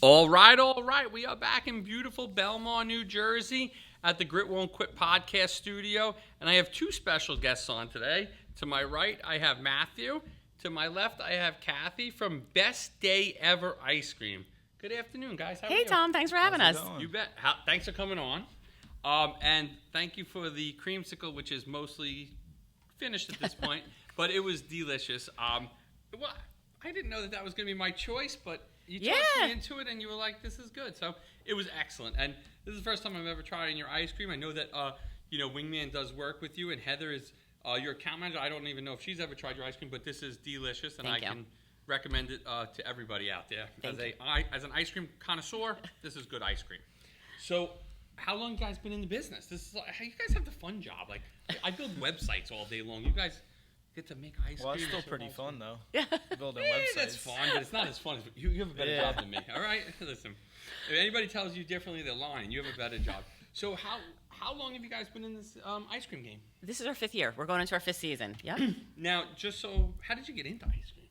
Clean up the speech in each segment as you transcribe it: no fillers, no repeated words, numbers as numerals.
All right. We are back in beautiful Belmar, New Jersey at the Grit Won't Quit podcast studio. And I have two special guests on today. To my right, I have Mathew. To my left, I have Kathy from Best Day Ever Ice Cream. Good afternoon, guys. How are you? Hey, Tom. Thanks for having us. You bet. Thanks for coming on. And thank you for the creamsicle, which is mostly finished at this point. But it was delicious. Well, I didn't know that was going to be my choice, but you talked me into it, and you were like, "This is good." So it was excellent. And this is the first time I've ever tried your ice cream. I know that Wingman does work with you, and Heather is your account manager. I don't even know if she's ever tried your ice cream, but this is delicious, and I can recommend it to everybody out there. As an ice cream connoisseur, this is good ice cream. So, how long you guys been in the business? This is how you guys have the fun job. Like, I build websites all day long. You guys get to make ice cream. Well, it's still pretty fun, though. Yeah. Building websites. That's fun, but it's not as fun as you have a better job than me. All right, listen. If anybody tells you differently, they're lying. You have a better job. So how long have you guys been in this ice cream game? This is our 5th year. We're going into our 5th season. Yep. Now, how did you get into ice cream?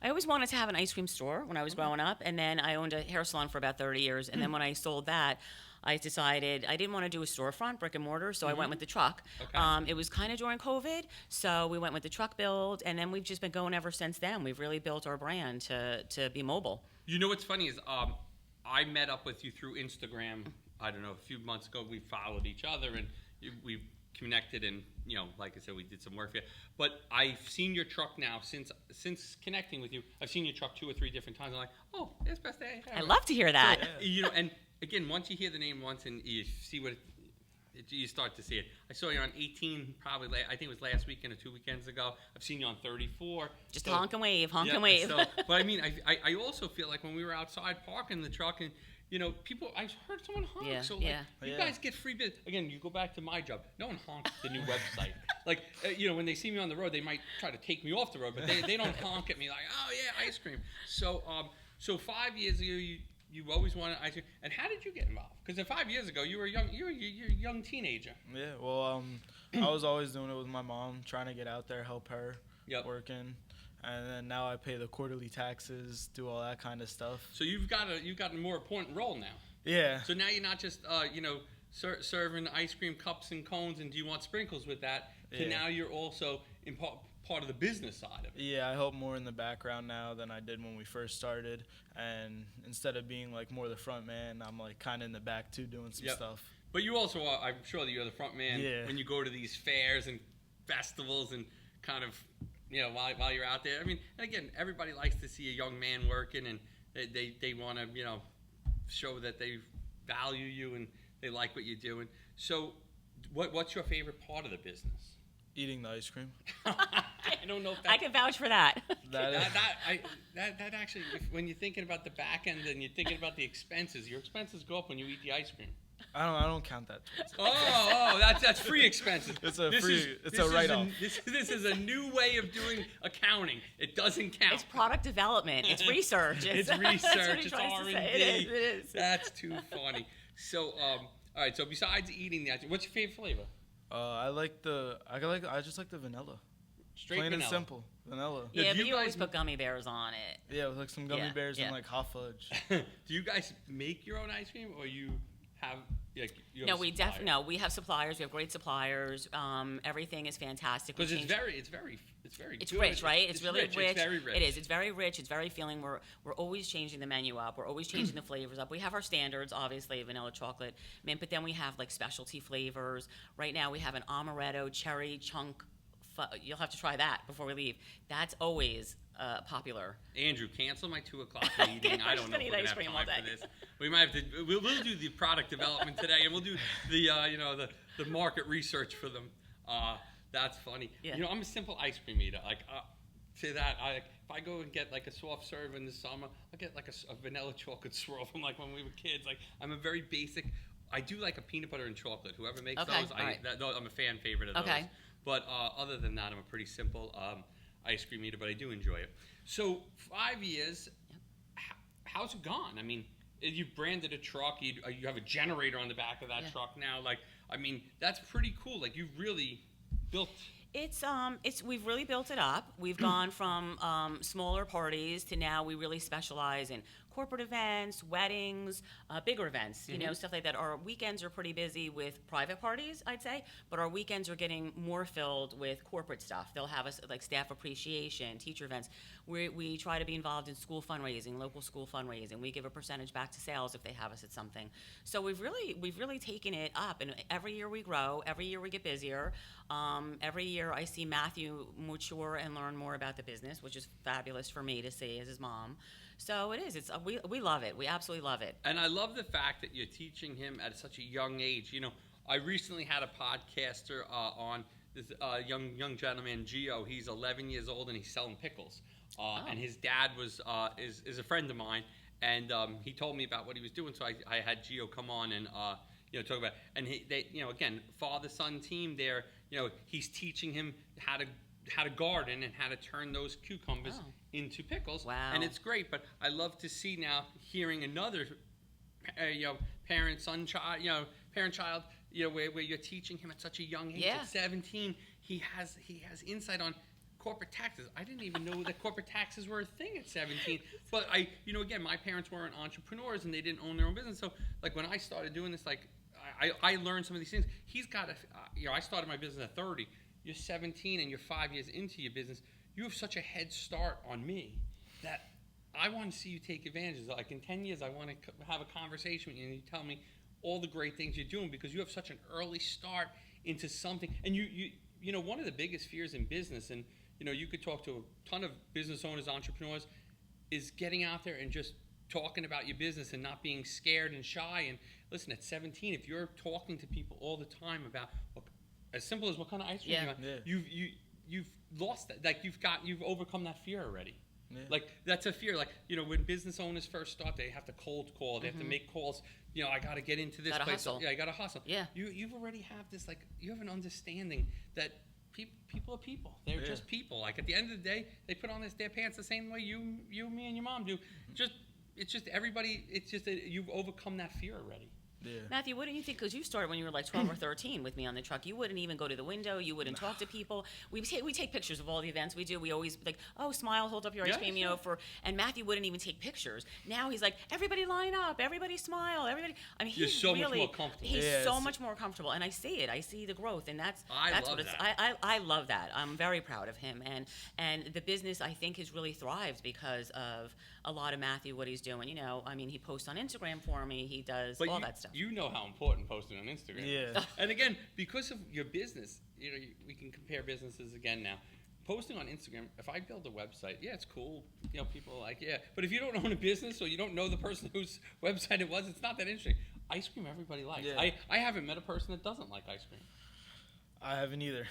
I always wanted to have an ice cream store when I was growing up, and then I owned a hair salon for about 30 years, and then when I sold that, I decided I didn't want to do a storefront, brick and mortar, so I went with the truck. Okay. It was kind of during COVID, so we went with the truck build, and then we've just been going ever since then. We've really built our brand to be mobile. You know what's funny is I met up with you through Instagram, I don't know, a few months ago. We followed each other, and we connected, and, like I said, we did some work here. But I've seen your truck now since connecting with you. I've seen your truck 2 or 3 different times. I'm like, oh, it's Best Day Ever. I love to hear that. So, and again, once you hear the name once and you see you start to see it. I saw you on 18, probably, I think it was last weekend or 2 weekends ago. I've seen you on 34. Just honk and wave. But I mean, I also feel like when we were outside parking the truck and, people, I heard someone honk. Yeah, so, yeah. You guys get free business. Again, you go back to my job. No one honks the new website. Like, when they see me on the road, they might try to take me off the road, but they don't honk at me like, oh, yeah, ice cream. So 5 years ago, you always wanted ice cream. And how did you get involved? Because 5 years ago, you were a young teenager. Yeah, well, I was always doing it with my mom, trying to get out there, help her, working. And then now I pay the quarterly taxes, do all that kind of stuff. So you've got a more important role now. Yeah. So now you're not just serving ice cream cups and cones, and do you want sprinkles with that? To now you're also in part of the business side of it. Yeah, I help more in the background now than I did when we first started. And instead of being like more the front man, I'm like kind of in the back too, doing some stuff. But you also are, I'm sure that you're the front man when you go to these fairs and festivals and kind of, while you're out there. I mean, and again, everybody likes to see a young man working, and they want to, show that they value you and they like what you're doing. So what's your favorite part of the business? Eating the ice cream. I don't know if I can vouch for that. That actually, when you're thinking about the back end and you're thinking about the expenses, your expenses go up when you eat the ice cream. I don't count that. That's free expenses. It's a write-off. This is a new way of doing accounting. It doesn't count. It's product development. It's research. It's research. It's R&D. It is. That's too funny. So, all right. So besides eating the ice cream, what's your favorite flavor? I just like the vanilla. Straight plain vanilla. and simple vanilla. Yeah, but you always put gummy bears on it. Yeah, with like some gummy bears and like hot fudge. Do you guys make your own ice cream, or you have we have suppliers. We have great suppliers. Everything is fantastic. Because it's very good. Rich, right? It's really rich. It's very rich. It is. It's very rich. It's very filling. We're always changing the menu up. We're always changing the flavors up. We have our standards, obviously, vanilla, chocolate, mint, but then we have like specialty flavors. Right now we have an amaretto cherry chunk. You'll have to try that before we leave. That's always popular. Andrew, cancel my 2 o'clock meeting. I don't know if we're gonna have time for this. We might have to. We'll do the product development today, and we'll do the the market research for them. That's funny. Yeah. I'm a simple ice cream eater. Like to that, if I go and get like a soft serve in the summer, I'll get like a vanilla chocolate swirl from like when we were kids. Like I'm a very basic. I do like a peanut butter and chocolate. Whoever makes those, I'm a fan favorite of those. But other than that, I'm a pretty simple ice cream eater, but I do enjoy it. So 5 years, how's it gone? I mean, you've branded a truck. You have a generator on the back of that truck now. Like, I mean, that's pretty cool. Like, you've really built. We've really built it up. We've gone from smaller parties to now we really specialize in corporate events, weddings, bigger events, you know, stuff like that. Our weekends are pretty busy with private parties, I'd say, but our weekends are getting more filled with corporate stuff. They'll have us like staff appreciation, teacher events. We try to be involved in school fundraising, local school fundraising. We give a percentage back to sales if they have us at something. So we've really taken it up, and every year we grow, every year we get busier. Every year I see Mathew mature and learn more about the business, which is fabulous for me to see as his mom. So it is. We love it. We absolutely love it. And I love the fact that you're teaching him at such a young age. You know, I recently had a podcaster on this young gentleman, Gio. He's 11 years old and he's selling pickles. And his dad is a friend of mine, and he told me about what he was doing. So I had Gio come on and talk about. And again, father-son team there. You know, he's teaching him how to garden and how to turn those cucumbers into pickles. Wow. And it's great. But I love to see now hearing another parent-child, where you're teaching him at such a young age. Yeah. At 17, he has insight on corporate taxes. I didn't even know that corporate taxes were a thing at 17. But again, my parents weren't entrepreneurs and they didn't own their own business. So like when I started doing this, like I learned some of these things. He's got I started my business at 30. You're 17 and you're 5 years into your business. You have such a head start on me that I want to see you take advantage of. Like in 10 years, I want to have a conversation with you and you tell me all the great things you're doing because you have such an early start into something. And you know, one of the biggest fears in business, and you could talk to a ton of business owners, entrepreneurs, is getting out there and just talking about your business and not being scared and shy. And listen, at 17, if you're talking to people all the time about as simple as what kind of ice cream you want, you've lost that. Like you've overcome that fear already. Yeah. Like that's a fear. Like when business owners first start, they have to cold call. They have to make calls. I got to get into this place. Hustle. Yeah, I got to hustle. Yeah. You've already have this you have an understanding that people are people. They're just people. Like at the end of the day, they put on their pants the same way you, me, and your mom do. It's just everybody. It's just that you've overcome that fear already. Yeah. Matthew, wouldn't you think, because you started when you were like 12 or 13 with me on the truck, you wouldn't even go to the window, you wouldn't talk to people. We take pictures of all the events we do. We always like, smile, hold up your ice cream, and Matthew wouldn't even take pictures. Now he's like, everybody line up, everybody smile, everybody. I mean, he's so much more comfortable. He's so much more comfortable, and I see it. I see the growth, and that's what it's. That. I love that. I'm very proud of him, and the business I think has really thrived because of a lot of Matthew, what he's doing. He posts on Instagram for me. He does all that stuff. You know how important posting on Instagram is. Yeah. And again, because of your business, we can compare businesses again now. Posting on Instagram, if I build a website, it's cool. People are like, but if you don't own a business or you don't know the person whose website it was, it's not that interesting. Ice cream, everybody likes. Yeah. I haven't met a person that doesn't like ice cream. I haven't either.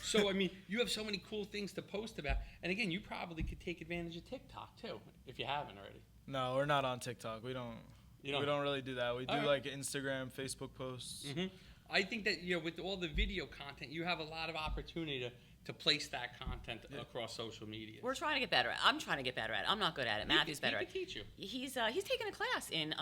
So, you have so many cool things to post about. And again, you probably could take advantage of TikTok, too, if you haven't already. No, we're not on TikTok. We don't really do that. We do like Instagram, Facebook posts. Mm-hmm. I think that, with all the video content, you have a lot of opportunity to place that content across social media. We're trying to get better at it. I'm trying to get better at it. I'm not good at it. Matthew's better at it. He can teach you. He's taking a class in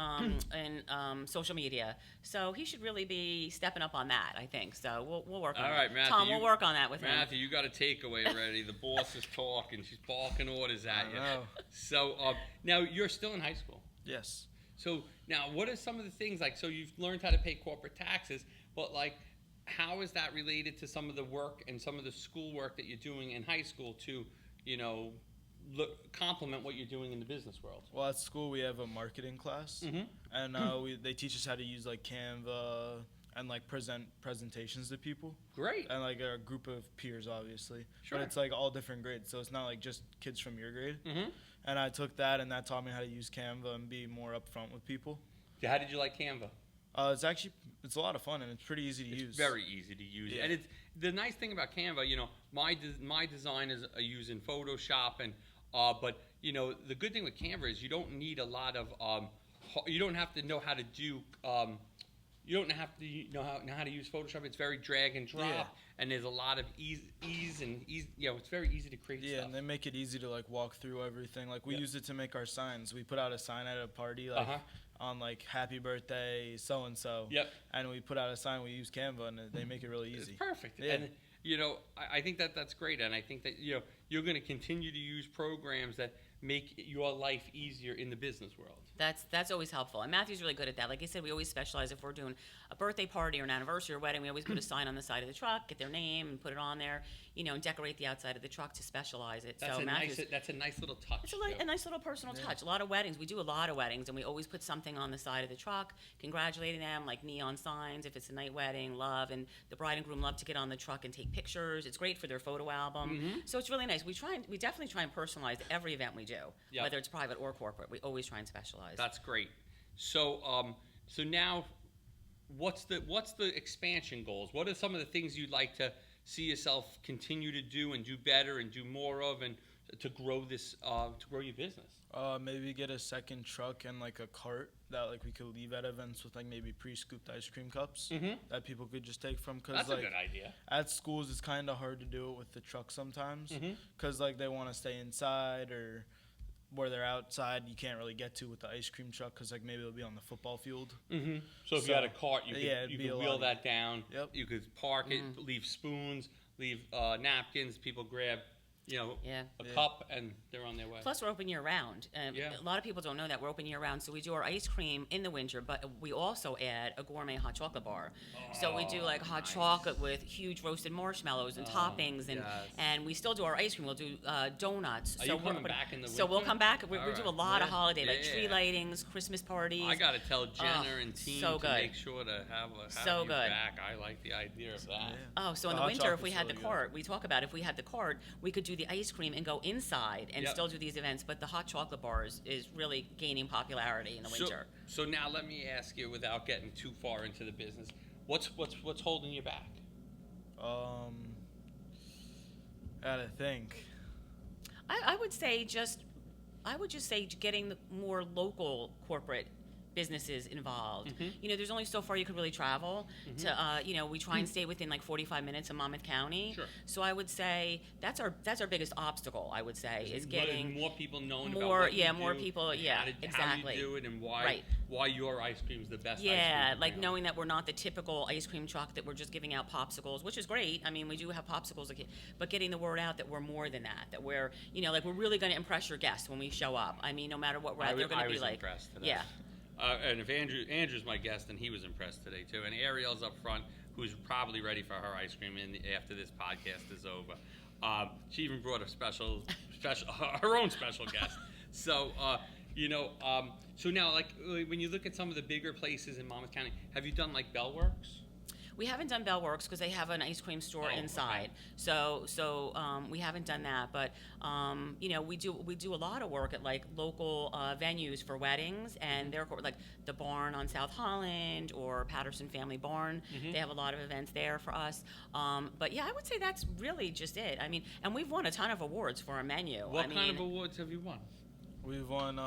social media, so he should really be stepping up on that, I think. So we'll work on that. All right, Matthew. Tom, we'll work on that with him. Matthew, you got a takeaway ready. The boss is talking. She's barking orders at you. I know. So now you're still in high school. Yes. So now what are some of the things, so you've learned how to pay corporate taxes, but how is that related to some of the work and some of the school work that you're doing in high school to, complement what you're doing in the business world? Well, at school we have a marketing class, and they teach us how to use Canva and present presentations to people. Great. And a group of peers, obviously. Sure. But it's all different grades, so it's not just kids from your grade. Mm-hmm. And I took that, and that taught me how to use Canva and be more upfront with people. How did you like Canva? It's a lot of fun, and it's pretty easy to use. It's very easy to use. Yeah. And it's the nice thing about Canva, my designers are using Photoshop, and but the good thing with Canva is you don't need a lot of you don't have to know how to do you don't have to know how to use Photoshop. It's very drag and drop, and there's a lot of ease. It's very easy to create stuff. Yeah, and they make it easy to walk through everything. We use it to make our signs. We put out a sign at a party on happy birthday so and so. Yep. And we put out a sign. We use Canva, and they make it really easy. It's perfect. Yeah. And I think that's great, and I think that you're going to continue to use programs that make your life easier in the business world. That's always helpful, and Matthew's really good at that. Like I said, we always specialize if we're doing a birthday party or an anniversary or wedding. We always put a sign on the side of the truck, get their name, and put it on there. And decorate the outside of the truck to specialize it. That's a nice little touch. It's a nice little personal touch. A lot of weddings, we do a lot of weddings, and we always put something on the side of the truck, congratulating them, like neon signs if it's a night wedding, love, and the bride and groom love to get on the truck and take pictures. It's great for their photo album. So it's really nice. We definitely try and personalize every event we do, whether it's private or corporate. We always try and specialize. That's great. So now, what's the expansion goals? What are some of the things you'd like to see yourself continue to do and do better and do more of, and to grow your business? Maybe get a second truck and like a cart that like we could leave at events with like maybe pre-scooped ice cream cups that people could just take from. That's a good idea. At schools, it's kind of hard to do it with the truck sometimes because like they want to stay inside, or where they're outside you can't really get to with the ice cream truck because like maybe they'll be on the football field. So if you had a cart, you could wheel that down. You could park it, leave spoons, leave napkins. People grab a cup, and they're on their way. Plus, we're open year-round. A lot of people don't know that we're open year-round, so we do our ice cream in the winter, but we also add a gourmet hot chocolate bar. So we do like hot chocolate with huge roasted marshmallows and toppings, and we still do our ice cream. We'll do donuts. Are you coming back in the winter? So we'll come back. We do a lot of holiday, like tree lightings, Christmas parties. I got to tell Jenna and team to make sure to have you back. I like the idea of that. So in the winter, if we had the cart, we talk about if we had the cart, we could do the ice cream and go inside and still do these events, but the hot chocolate bars is really gaining popularity in the winter. So now let me ask you, without getting too far into the business, what's holding you back? I gotta think. I would just say getting more local corporate businesses involved. There's only so far you could really travel to, we try and stay within like 45 minutes of Monmouth County. So I would say that's our biggest obstacle, I would say, is getting more people knowing about what you do, more people, exactly. How you do it and why your ice cream is the best ice cream. Like knowing that we're not the typical ice cream truck that we're just giving out popsicles, which is great. I mean, we do have popsicles, but getting the word out that we're more than that we're, like we're really going to impress your guests when we show up. I mean, no matter what we're at, they're going to be like, impressed today. And if Andrew's my guest, and he was impressed today too. And Ariel's up front, who's probably ready for her ice cream after this podcast is over. She even brought a special, her own special guest. So, so now, like when you look at some of the bigger places in Monmouth County, have you done like Bellworks? We haven't done Bellworks because they have an ice cream store inside. So we haven't done that. But we do a lot of work at like local venues for weddings, and they're like the Barn on South Holland or Patterson Family Barn. They have a lot of events there for us. But I would say that's really just it. I mean, and we've won a ton of awards for our menu. What kind of awards have you won? We've won.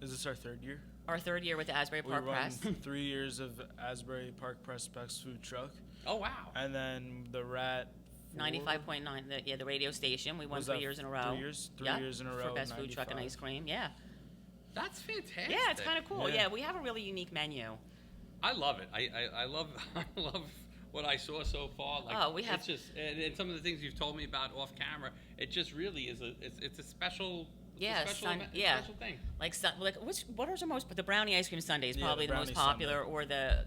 Is this our third year? Our third year with the Asbury Park Press. 3 years of Asbury Park Press Best Food Truck. Oh, wow. And then the Rat 95.9, the radio station. We won 3 years in a row. 3 years? 3 years in a row. For Best Food Truck and Ice Cream, That's fantastic. Yeah, it's kind of cool. Yeah, we have a really unique menu. I love it. I love what I saw so far. Like, we have. It's just, and some of the things you've told me about off camera, it just really is it's a special. Special thing. Like what are the brownie ice cream sundae is probably the most popular, or the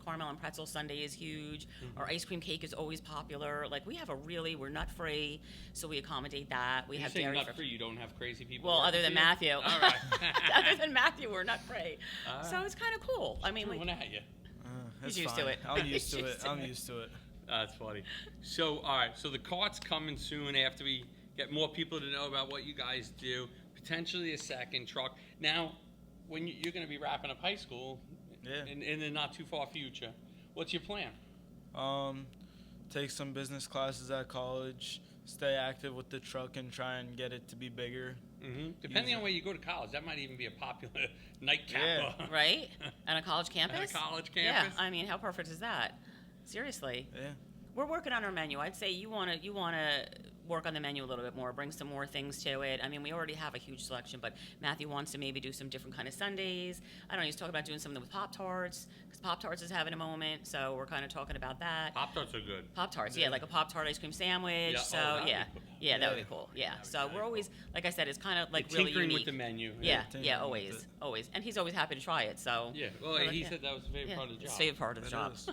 caramel and pretzel sundae is huge. Our ice cream cake is always popular. Like we're nut free, so we accommodate that. We have dairy nut free. You don't have crazy people. Well, other than Mathew. All right. Other than Mathew, we're nut free. So it's kind of cool. I mean, at you. He's used to it. I'm used to it. I'm used to it. That's funny. So all right. So the cart's coming soon after we get more people to know about what you guys do, potentially a second truck. Now, when you're going to be wrapping up high school in the not too far future, what's your plan? Take some business classes at college, stay active with the truck, and try and get it to be bigger. Depending on where you go to college, that might even be a popular nightcap. Right? On a college campus? At a college campus? Yeah, I mean, how perfect is that? Seriously. Yeah. We're working on our menu. I'd say you wanna work on the menu a little bit more, bring some more things to it. I mean, we already have a huge selection, but Matthew wants to maybe do some different kind of sundaes. I don't know, he's talking about doing something with Pop-Tarts, because Pop-Tarts is having a moment, so we're kind of talking about that. Pop-Tarts are good. Pop-Tarts, yeah, like a Pop-Tart ice cream sandwich. Yeah. So That'd be yeah, cool. yeah, that would Yeah. be cool. Yeah. That'd be So very we're always, like I said, it's kind of like You're really tinkering unique. with the menu. Yeah, tinkering yeah, with always, it. always, and he's always happy to try it. So Yeah. Well, Well, he yeah. said that was his favorite yeah, part of the his job. favorite part of the It job. is.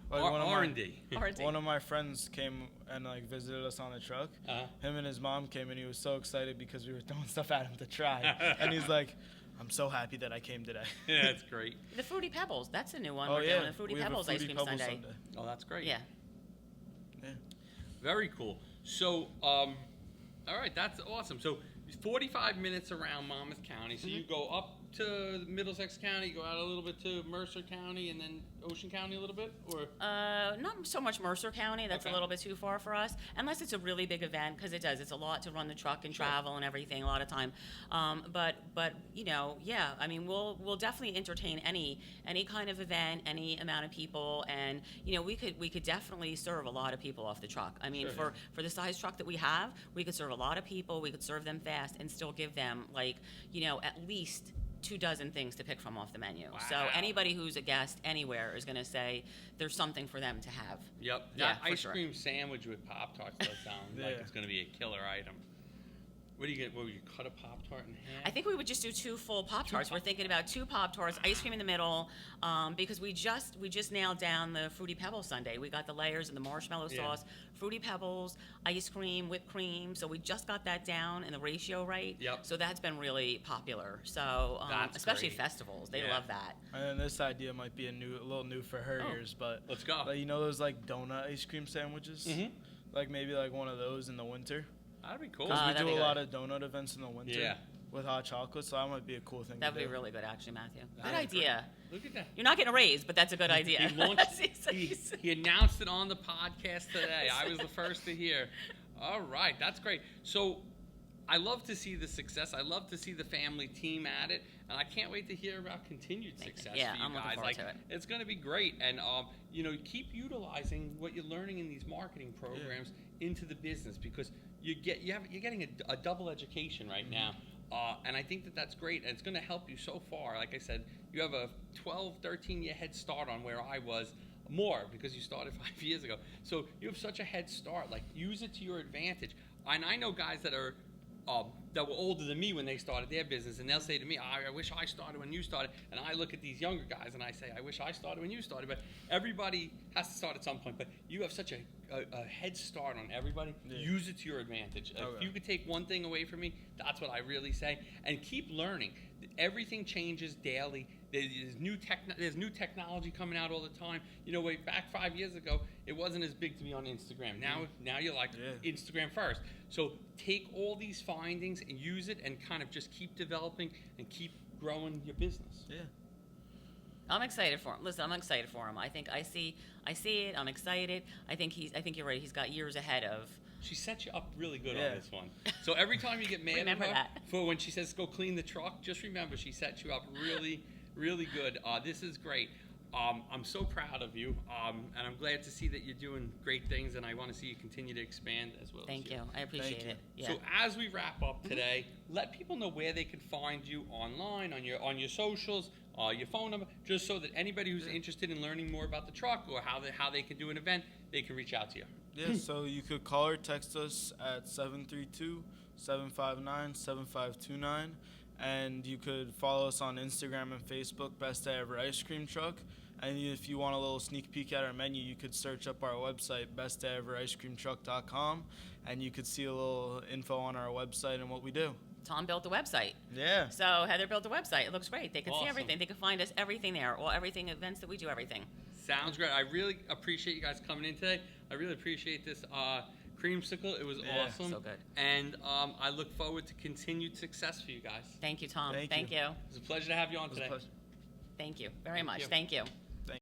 Like one of my- R&D. R&D. One of my friends came and like visited us on the truck. Uh-huh. Him and his mom came and he was so excited because we were throwing stuff at him to try. And he's like, "I'm so happy that I came today." Yeah, that's great. The Fruity Pebbles, that's a new one. Oh We're yeah, doing the Fruity we have a Pebbles ice Fruity cream Pebbles sundae. Oh, that's great. Yeah. Yeah. Very cool. So, all right, that's awesome. So, 45 minutes around Monmouth County. So you go up to Middlesex County, go out a little bit to Mercer County, and then Ocean County a little bit, or Not so much Mercer County. That's Okay. a little bit too far for us, unless it's a really big event, because it does. It's a lot to run the truck and travel and everything, a lot of time. But you know, yeah. I mean, we'll definitely entertain any kind of event, any amount of people, and you know, we could definitely serve a lot of people off the truck. I mean, Sure. for the size truck that we have, we could serve a lot of people. We could serve them fast and still give them, like, you know, at least 24 things to pick from off the menu. So Wow. anybody who's a guest anywhere is going to say there's something for them to have. Yep. Yeah, That for ice sure. cream sandwich with Pop-Tarts does sound like Yeah. it's going to be a killer item. What do you get? What would you cut a Pop-Tart in half? I think we would just do 2 full Pop-Tarts. We're thinking about 2 Pop-Tarts, ice cream in the middle, because we just nailed down the Fruity Pebbles sundae. We got the layers and the marshmallow Yeah. sauce, Fruity Pebbles, ice cream, whipped cream. So we just got that down and the ratio right. Yep. So that's been really popular. So That's especially great. festivals, they Yeah. love that. And then this idea might be a little new for her Oh. ears, but Let's go. like, you know those like donut ice cream sandwiches? Mhm. Like maybe like one of those in the winter. That'd be cool. Because we that'd do be a good. lot of donut events in the winter Yeah. with hot chocolate, so that might be a cool thing That to would be do. really good, actually, Matthew. Good That'd be idea. Look at that. You're not getting a raise, but that's a good idea. He launched. He's- He announced it on the podcast today. I was the first to hear. All right, that's great. So, I love to see the success. I love to see the family team at it, and I can't wait to hear about continued Thank you. success Yeah, for you I'm looking guys. forward Like, to it. it's going to be great, and you know, keep utilizing what you're learning in these marketing programs into the business, because you're getting a double education right now. And I think that that's great, and it's going to help you so far. Like I said, you have a 12, 13-year head start on where I was, more, because you started 5 years ago. So you have such a head start. Like, use it to your advantage. And I know guys that are that were older than me when they started their business, and they'll say to me, I wish I started when you started. And I look at these younger guys and I say, I wish I started when you started. But everybody has to start at some point. But you have such a head start on everybody. Yeah. Use it to your advantage. If Okay. you could take one thing away from me, that's what I really say. And keep learning. Everything changes daily. There's new technology coming out all the time. You know, way back 5 years ago, it wasn't as big to be on Instagram. Now you're like Instagram first. So take all these findings and use it, and kind of just keep developing and keep growing your business. Yeah. I'm excited for him. Listen, I'm excited for him. I think I see it. I'm excited. I think you're right. He's got years ahead of. She set you up really good Yeah. on this one. So every time you get mad at Remember her that. for when she says go clean the truck, just remember she set you up really, really good. This is great. I'm so proud of you, and I'm glad to see that you're doing great things, and I want to see you continue to expand as well. Thank you. I appreciate you. it. Yeah. So as we wrap up today, let people know where they can find you online, on your socials, your phone number, just so that anybody who's interested in learning more about the truck or how they can do an event, they can reach out to you. Yeah, so you could call or text us at 732-759-7529. And you could follow us on Instagram and Facebook, Best Day Ever Ice Cream Truck. And if you want a little sneak peek at our menu, you could search up our website, bestdayevericecreamtruck.com, and you could see a little info on our website and what we do. Tom built the website. Yeah. So Heather built the website. It looks great. They can see Awesome. everything. They can find us everything there. Well, everything, events that we do, everything. Sounds great. I really appreciate you guys coming in today. I really appreciate this creamsicle. It was Yeah, awesome. so good. And I look forward to continued success for you guys. Thank you, Tom. Thank Thank you. you. It was a pleasure to have you on It was a today. pleasure. Thank you very Thank much. you. Thank you.